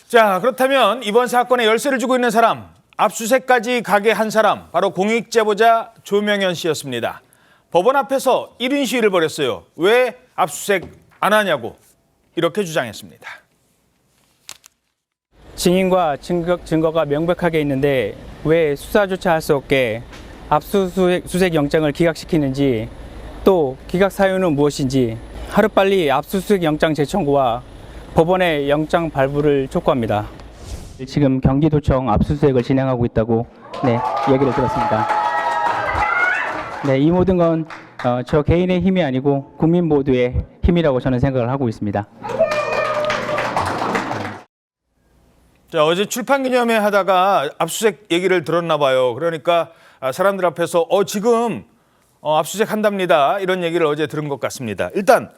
자, 그렇다면 이번 사건의 열쇠를 쥐고 있는 사람, 압수수색까지 가게 한 사람, 바로 공익제보자 조명현 씨였습니다. 법원 앞에서 1인 시위를 벌였어요. 왜 압수수색 안 하냐고 이렇게 주장했습니다. 증인과 증거가 명백하게 있는데 왜 수사조차 할 수 없게 압수수색 영장을 기각시키는지, 또 기각 사유는 무엇인지 하루빨리 압수수색 영장 재청구와 법원의 영장 발부를 촉구합니다. 지금 경기도청 압수수색을 진행하고 있다고 얘기를 들었습니다. 이 모든 건 저 개인의 힘이 아니고 국민 모두의 힘이라고 저는 생각을 하고 있습니다. 자, 어제 출판기념회 하다가 압수수색 얘기를 들었나 봐요. 그러니까 사람들 앞에서 지금 압수수색 한답니다. 이런 얘기를 어제 들은 것 같습니다. 일단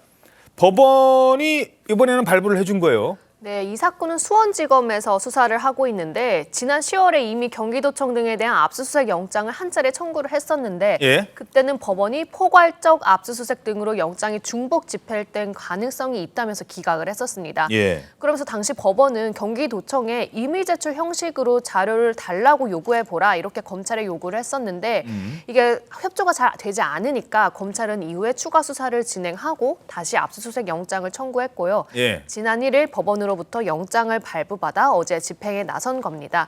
법원이 이번에는 발부를 해준 거예요. 네, 이 사건은 수원지검에서 수사를 하고 있는데 지난 10월에 이미 경기도청 등에 대한 압수수색 영장을 한 차례 청구를 했었는데 그때는 법원이 포괄적 압수수색 등으로 영장이 중복 집행된 가능성이 있다면서 기각을 했었습니다. 그러면서 당시 법원은 경기도청에 임의 제출 형식으로 자료를 달라고 요구해보라 이렇게 검찰에 요구를 했었는데 이게 협조가 잘 되지 않으니까 검찰은 이후에 추가 수사를 진행하고 다시 압수수색 영장을 청구했고요. 지난 1일 법원으로부터 영장을 발부받아 어제 집행에 나선 겁니다.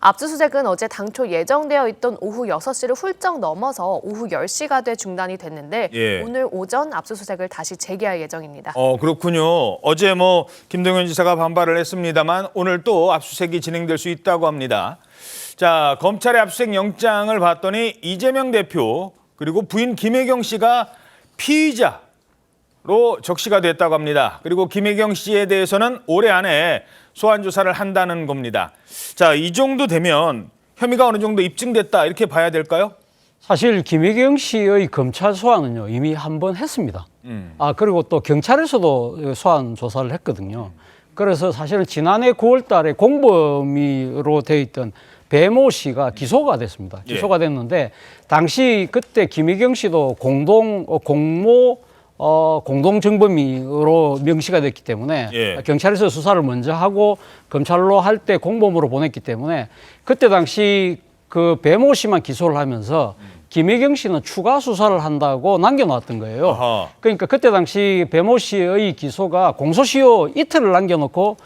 압수수색은 어제 당초 예정되어 있던 오후 6시를 훌쩍 넘어서 오후 10시가 돼 중단이 됐는데 오늘 오전 압수수색을 다시 재개할 예정입니다. 그렇군요. 어제 김동연 지사가 반발을 했습니다만 오늘 또 압수수색이 진행될 수 있다고 합니다. 자, 검찰의 압수수색 영장을 봤더니 이재명 대표 그리고 부인 김혜경 씨가 피의자 로 적시가 됐다고 합니다. 그리고 김혜경 씨에 대해서는 올해 안에 소환 조사를 한다는 겁니다. 자, 이 정도 되면 혐의가 어느 정도 입증됐다 이렇게 봐야 될까요? 사실 김혜경 씨의 검찰 소환은요 이미 한 번 했습니다. 그리고 또 경찰에서도 소환 조사를 했거든요. 그래서 사실은 지난해 9월 달에 공범으로 되어 있던 배모 씨가 기소가 됐습니다. 기소가 됐는데 당시 그때 김혜경 씨도 공동정범으로 명시가 됐기 때문에 경찰에서 수사를 먼저 하고 검찰로 할 때 공범으로 보냈기 때문에 그때 당시 그 배모 씨만 기소를 하면서 김혜경 씨는 추가 수사를 한다고 남겨놓았던 거예요. 그러니까 그때 당시 배모 씨의 기소가 공소시효 이틀을 남겨놓고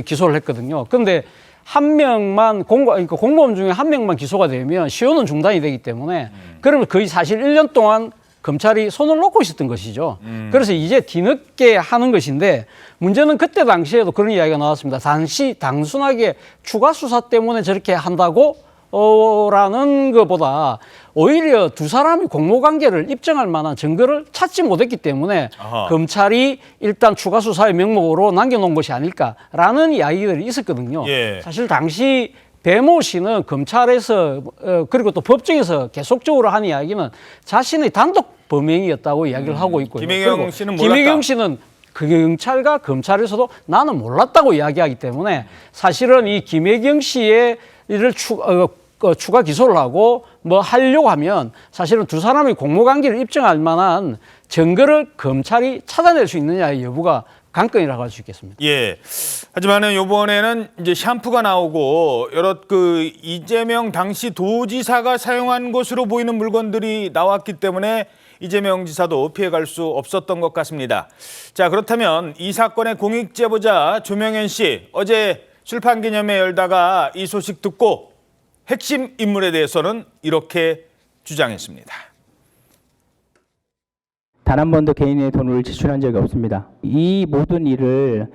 기소를 했거든요. 그런데 한 명만 그러니까 공범 중에 한 명만 기소가 되면 시효는 중단이 되기 때문에 그러면 거의 사실 1년 동안 검찰이 손을 놓고 있었던 것이죠. 그래서 이제 뒤늦게 하는 것인데 문제는 그때 당시에도 그런 이야기가 나왔습니다. 단순하게 추가 수사 때문에 저렇게 한다고 라는 것보다 오히려 두 사람이 공모관계를 입증할 만한 증거를 찾지 못했기 때문에 검찰이 일단 추가 수사의 명목으로 남겨놓은 것이 아닐까라는 이야기들이 있었거든요. 사실 당시 배모 씨는 검찰에서 그리고 또 법정에서 계속적으로 하는 이야기는 자신의 단독 범행이었다고 이야기를 하고 있고요. 김혜경 씨는 몰랐다. 김혜경 씨는 그 경찰과 검찰에서도 나는 몰랐다고 이야기하기 때문에 사실은 이 김혜경 씨의 일을 추가 기소를 하고 하려고 하면 사실은 두 사람의 공모관계를 입증할 만한 증거를 검찰이 찾아낼 수 있느냐의 여부가 관건이라고 할 수 있겠습니다. 하지만은 이번에는 이제 샴푸가 나오고 여러 이재명 당시 도지사가 사용한 것으로 보이는 물건들이 나왔기 때문에 이재명 지사도 피해갈 수 없었던 것 같습니다. 자, 그렇다면 이 사건의 공익제보자 조명현 씨 어제 출판기념회 열다가 이 소식 듣고 핵심 인물에 대해서는 이렇게 주장했습니다. 단 한 번도 개인의 돈을 지출한 적이 없습니다. 이 모든 일을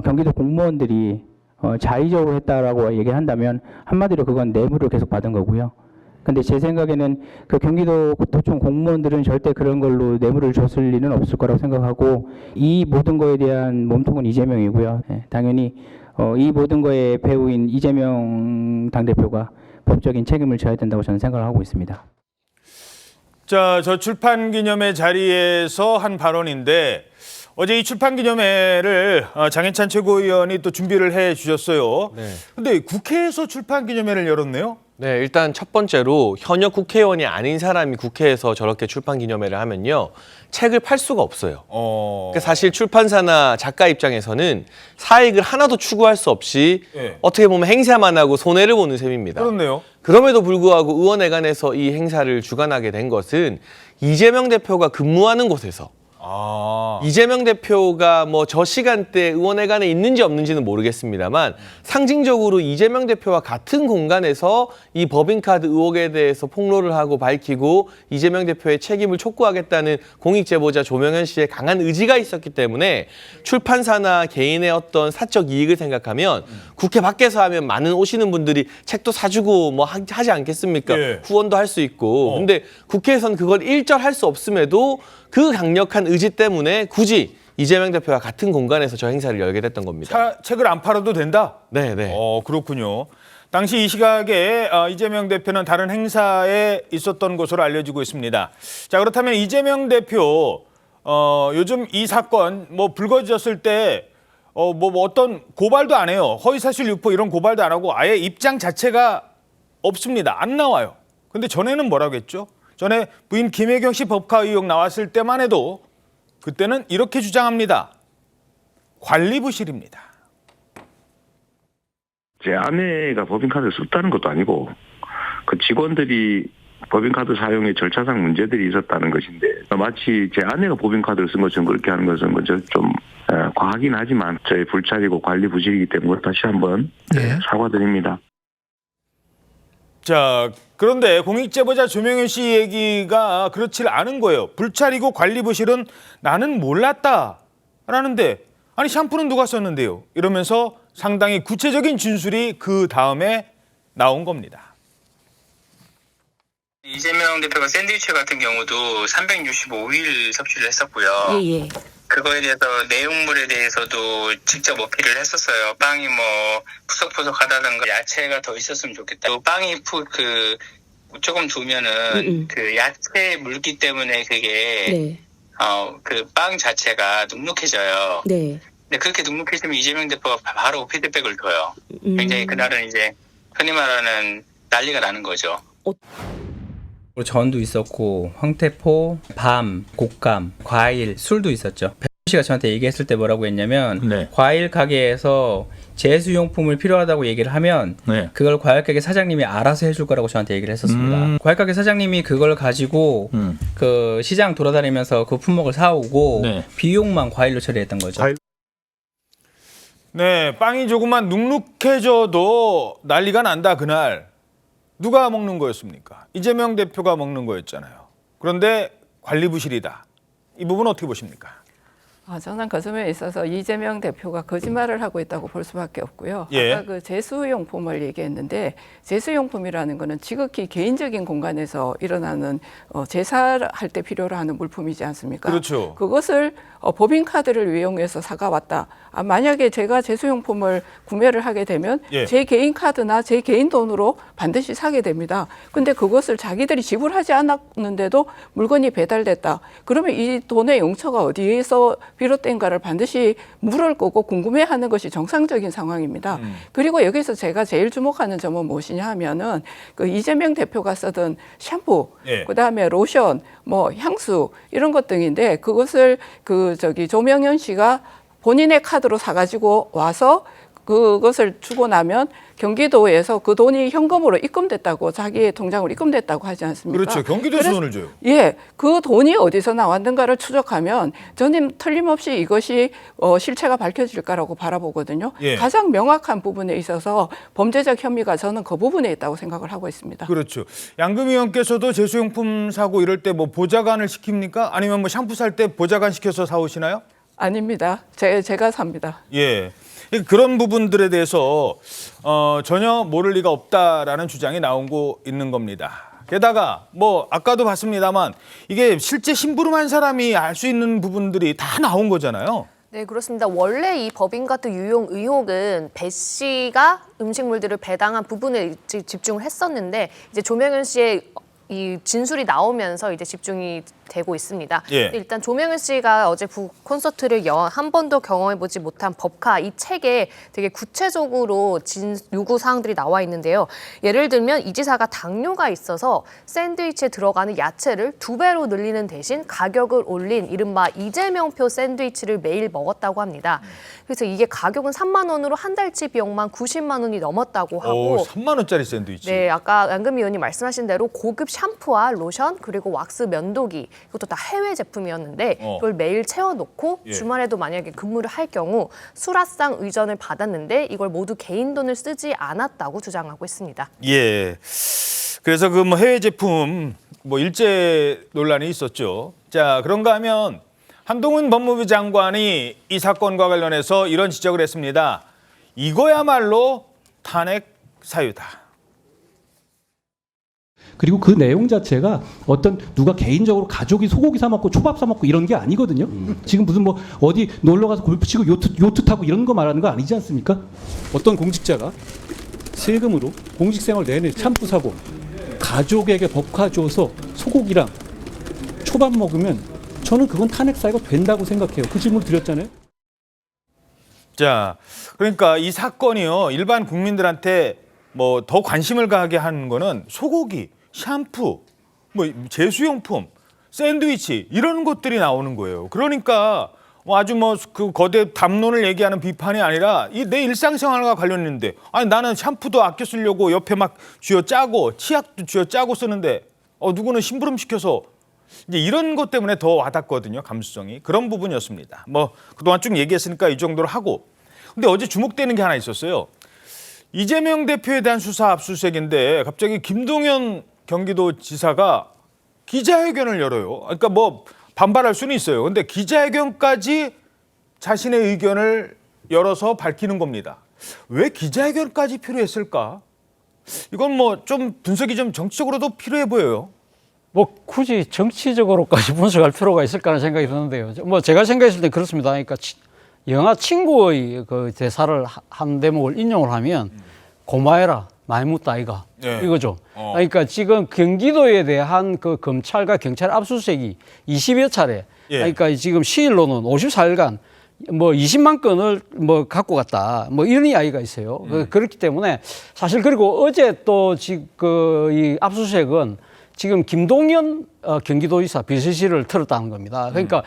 경기도 공무원들이 자의적으로 했다라고 얘기를 한다면 한마디로 그건 뇌물을 계속 받은 거고요. 근데 제 생각에는 그 경기도 도청 공무원들은 절대 그런 걸로 뇌물을 줬을 리는 없을 거라고 생각하고 이 모든 거에 대한 몸통은 이재명이고요. 당연히 이 모든 거의 배우인 이재명 당대표가 법적인 책임을 져야 된다고 저는 생각을 하고 있습니다. 자, 저 출판기념회 자리에서 한 발언인데 어제 이 출판기념회를 장해찬 최고위원이 또 준비를 해 주셨어요. 근데 국회에서 출판기념회를 열었네요? 네, 일단 첫 번째로 현역 국회의원이 아닌 사람이 국회에서 저렇게 출판 기념회를 하면요. 책을 팔 수가 없어요. 그러니까 사실 출판사나 작가 입장에서는 사익을 하나도 추구할 수 없이 어떻게 보면 행사만 하고 손해를 보는 셈입니다. 그렇네요. 그럼에도 불구하고 의원회관에서 이 행사를 주관하게 된 것은 이재명 대표가 근무하는 곳에서 이재명 대표가 뭐 저 시간대 의원회관에 있는지 없는지는 모르겠습니다만 상징적으로 이재명 대표와 같은 공간에서 이 법인카드 의혹에 대해서 폭로를 하고 밝히고 이재명 대표의 책임을 촉구하겠다는 공익제보자 조명현 씨의 강한 의지가 있었기 때문에 출판사나 개인의 어떤 사적 이익을 생각하면 국회 밖에서 하면 많은 오시는 분들이 책도 사주고 뭐 하지 않겠습니까? 후원도 할 수 있고. 근데 국회에서는 그걸 일절 할 수 없음에도 그 강력한 의지 때문에 굳이 이재명 대표와 같은 공간에서 저 행사를 열게 됐던 겁니다. 책을 안 팔아도 된다? 네. 그렇군요. 당시 이 시각에 이재명 대표는 다른 행사에 있었던 것으로 알려지고 있습니다. 자, 그렇다면 이재명 대표 요즘 이 사건 뭐 불거졌을 때 뭐 어떤 고발도 안 해요. 허위사실 유포 이런 고발도 안 하고 아예 입장 자체가 없습니다. 안 나와요. 근데 전에는 뭐라고 했죠? 전에 부인 김혜경 씨 법카 의혹 나왔을 때만 해도 그때는 이렇게 주장합니다. 관리 부실입니다. 제 아내가 법인카드를 썼다는 것도 아니고 그 직원들이 법인카드 사용에 절차상 문제들이 있었다는 것인데 마치 제 아내가 법인카드를 쓴 것처럼 그렇게 하는 것은 좀 과하긴 하지만 저희 불찰이고 관리 부실이기 때문에 다시 한번 사과드립니다. 자, 그런데 공익제보자 조명현 씨 얘기가 그렇지 않은 거예요. 불찰이고 관리 부실은 나는 몰랐다라는데 아니 샴푸는 누가 썼는데요? 이러면서 상당히 구체적인 진술이 그 다음에 나온 겁니다. 이재명 대표가 샌드위치 같은 경우도 365일 섭취를 했었고요. 예. 그거에 대해서 내용물에 대해서도 직접 어필을 했었어요. 빵이 뭐 푸석푸석하다든가 야채가 더 있었으면 좋겠다. 또 빵이 조금 두면은 그 야채 물기 때문에 그게 그 빵 자체가 눅눅해져요. 네. 근데 그렇게 눅눅해지면 이재명 대표가 바로 피드백을 줘요. 굉장히 그날은 이제 흔히 말하는 난리가 나는 거죠. 전도 있었고 황태포, 밤, 곶감, 과일, 술도 있었죠. 배 씨가 저한테 얘기했을 때 뭐라고 했냐면 과일 가게에서 제수용품을 필요하다고 얘기를 하면 그걸 과일 가게 사장님이 알아서 해줄 거라고 저한테 얘기를 했었습니다. 과일 가게 사장님이 그걸 가지고 그 시장 돌아다니면서 그 품목을 사오고 비용만 과일로 처리했던 거죠. 네, 빵이 조금만 눅눅해져도 난리가 난다 그날. 누가 먹는 거였습니까? 이재명 대표가 먹는 거였잖아요. 그런데 관리 부실이다. 이 부분 어떻게 보십니까? 저는 그 점에 있어서 이재명 대표가 거짓말을 하고 있다고 볼 수밖에 없고요. 아까 그 제수용품을 얘기했는데 제수용품이라는 거는 지극히 개인적인 공간에서 일어나는 제사할 때 필요로 하는 물품이지 않습니까? 그렇죠. 그것을 법인카드를 이용해서 사가왔다. 만약에 제가 제수용품을 구매를 하게 되면 제 개인 카드나 제 개인 돈으로 반드시 사게 됩니다. 근데 그것을 자기들이 지불하지 않았는데도 물건이 배달됐다. 그러면 이 돈의 용처가 어디에서 비롯된가를 반드시 물을 거고 궁금해하는 것이 정상적인 상황입니다. 그리고 여기서 제가 제일 주목하는 점은 무엇이냐 하면은 그 이재명 대표가 쓰던 샴푸, 그다음에 로션, 뭐 향수 이런 것 등인데 그것을 조명현 씨가 본인의 카드로 사가지고 와서 그것을 주고 나면 경기도에서 그 돈이 현금으로 입금됐다고 자기의 통장으로 입금됐다고 하지 않습니까? 그렇죠. 경기도에서 돈을 줘요. 그 돈이 어디서 나왔는가를 추적하면 저는 틀림없이 이것이 실체가 밝혀질 거라고 바라보거든요. 가장 명확한 부분에 있어서 범죄적 혐의가 저는 그 부분에 있다고 생각을 하고 있습니다. 그렇죠. 양금 의원께서도 제수용품 사고 이럴 때 뭐 보좌관을 시킵니까? 아니면 뭐 샴푸 살 때 보좌관 시켜서 사오시나요? 아닙니다. 제가 삽니다. 그런 부분들에 대해서 전혀 모를 리가 없다라는 주장이 나오고 있는 겁니다. 게다가 뭐 아까도 봤습니다만 이게 실제 심부름한 사람이 알 수 있는 부분들이 다 나온 거잖아요. 네, 그렇습니다. 원래 이 법인카드 유용 의혹은 배 씨가 음식물들을 배당한 부분에 집중을 했었는데 이제 조명현 씨의 이 진술이 나오면서 이제 집중이 되고 있습니다. 예. 일단 조명현 씨가 어제 북 콘서트를 한 번도 경험해보지 못한 법카 이 책에 되게 구체적으로 요구 사항들이 나와 있는데요. 예를 들면 이 지사가 당뇨가 있어서 샌드위치에 들어가는 야채를 2배로 늘리는 대신 가격을 올린 이른바 이재명표 샌드위치를 매일 먹었다고 합니다. 그래서 이게 가격은 3만 원으로 한 달치 비용만 90만 원이 넘었다고 하고 3만 원짜리 샌드위치. 네, 아까 양금 의원님 말씀하신 대로 고급 샴푸와 로션 그리고 왁스 면도기 이것도 다 해외 제품이었는데 이걸 매일 채워놓고 예. 주말에도 만약에 근무를 할 경우 수라상 의전을 받았는데 이걸 모두 개인 돈을 쓰지 않았다고 주장하고 있습니다. 예. 그래서 그 뭐 해외 제품 뭐 일제 논란이 있었죠. 자, 그런가 하면 한동훈 법무부 장관이 이 사건과 관련해서 이런 지적을 했습니다. 이거야말로 탄핵 사유다. 그리고 그 내용 자체가 어떤 누가 개인적으로 가족이 소고기 사 먹고 초밥 사 먹고 이런 게 아니거든요. 지금 무슨 뭐 어디 놀러 가서 골프 치고 요트 타고 이런 거 말하는 거 아니지 않습니까? 어떤 공직자가 세금으로 공직 생활 내내 샴푸 사고 가족에게 법카 줘서 소고기랑 초밥 먹으면 저는 그건 탄핵 사유가 된다고 생각해요. 그 질문 드렸잖아요. 자, 그러니까 이 사건이요. 일반 국민들한테 뭐 더 관심을 가게 하는 거는 소고기, 샴푸, 뭐 제수용품, 샌드위치 이런 것들이 나오는 거예요. 그러니까 아주 뭐 그 거대 담론을 얘기하는 비판이 아니라 이 내 일상생활과 관련있는데 아니 나는 샴푸도 아껴 쓰려고 옆에 막 쥐어짜고 치약도 쥐어짜고 쓰는데 누구는 심부름 시켜서 이제 이런 것 때문에 더 와닿거든요. 감수성이. 그런 부분이었습니다. 뭐 그동안 쭉 얘기했으니까 이 정도로 하고. 근데 어제 주목되는 게 하나 있었어요. 이재명 대표에 대한 수사 압수수색인데 갑자기 김동연 경기도지사가 기자회견을 열어요. 그러니까 뭐 반발할 수는 있어요. 근데 기자회견까지 자신의 의견을 열어서 밝히는 겁니다. 왜 기자회견까지 필요했을까? 이건 뭐 좀 분석이 좀 정치적으로도 필요해 보여요. 뭐 굳이 정치적으로까지 분석할 필요가 있을까 하는 생각이 드는데요. 뭐 제가 생각했을 때 그렇습니다. 그러니까 영화 친구의 그 대사를 한 대목을 인용을 하면 고마해라 많이 묻다 아이가 네. 이거죠. 그러니까 지금 경기도에 대한 그 검찰과 경찰 압수수색이 20여 차례. 예. 그러니까 지금 시일로는 54일간 뭐 20만 건을 뭐 갖고 갔다. 뭐 이런 이야기가 있어요. 그렇기 때문에 사실 그리고 어제 또 지금 이 압수수색은 지금 김동연 경기도지사 비서실을 털었다는 겁니다. 그러니까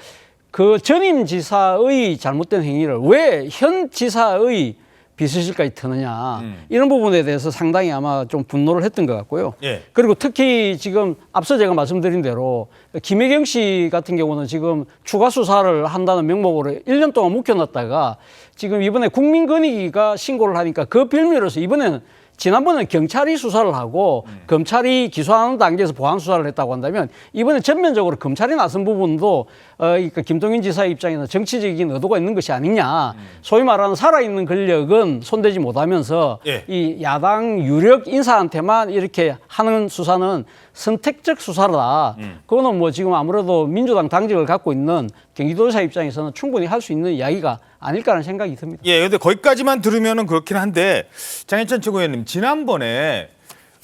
그 전임 지사의 잘못된 행위를 왜 현 지사의 비서실까지 터느냐 이런 부분에 대해서 상당히 아마 좀 분노를 했던 것 같고요. 예. 그리고 특히 지금 앞서 제가 말씀드린 대로 김혜경 씨 같은 경우는 지금 추가 수사를 한다는 명목으로 1년 동안 묵혀놨다가 지금 이번에 국민권익위가 신고를 하니까 그 빌미로서 이번에는 지난번에는 경찰이 수사를 하고 검찰이 기소하는 단계에서 보안 수사를 했다고 한다면 이번에 전면적으로 검찰이 나선 부분도 그러니까 김동연 지사의 입장에는 정치적인 의도가 있는 것이 아니냐. 소위 말하는 살아있는 권력은 손대지 못하면서 예. 이 야당 유력 인사한테만 이렇게 하는 수사는 선택적 수사다. 그거는 뭐 지금 아무래도 민주당 당직을 갖고 있는 경기도지사 입장에서는 충분히 할 수 있는 이야기가 아닐까라는 생각이 듭니다. 예, 근데 거기까지만 들으면은 그렇긴 한데 장혜찬 최고위원님 지난번에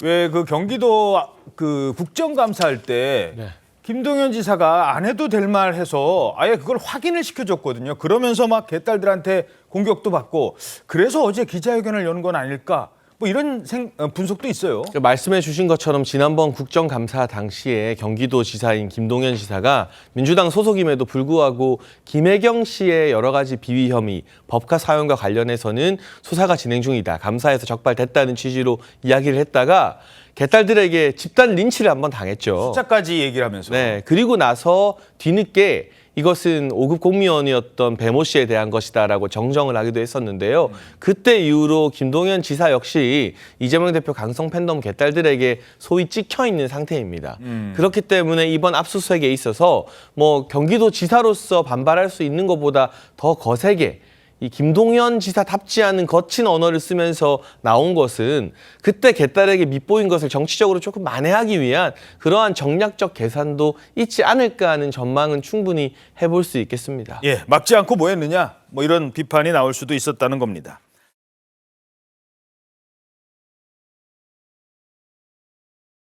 왜 그 경기도 그 국정감사할 때 네. 김동연 지사가 안 해도 될 말 해서 아예 그걸 확인을 시켜줬거든요. 그러면서 막 개딸들한테 공격도 받고 그래서 어제 기자회견을 여는 건 아닐까? 뭐 이런 분석도 있어요. 말씀해 주신 것처럼 지난번 국정감사 당시에 경기도지사인 김동연 지사가 민주당 소속임에도 불구하고 김혜경 씨의 여러 가지 비위 혐의, 법카 사연과 관련해서는 수사가 진행 중이다. 감사에서 적발됐다는 취지로 이야기를 했다가 개딸들에게 집단 린치를 한번 당했죠. 숫자까지 얘기를 하면서. 네, 그리고 나서 뒤늦게 이것은 5급 공무원이었던 배모 씨에 대한 것이다라고 정정을 하기도 했었는데요. 그때 이후로 김동연 지사 역시 이재명 대표 강성 팬덤 개딸들에게 소위 찍혀 있는 상태입니다. 그렇기 때문에 이번 압수수색에 있어서 뭐 경기도 지사로서 반발할 수 있는 것보다 더 거세게 이 김동연 지사답지 않은 거친 언어를 쓰면서 나온 것은 그때 개딸에게 밉보인 것을 정치적으로 조금 만회하기 위한 그러한 정략적 계산도 있지 않을까 하는 전망은 충분히 해볼 수 있겠습니다. 예, 막지 않고 뭐 했느냐? 뭐 이런 비판이 나올 수도 있었다는 겁니다.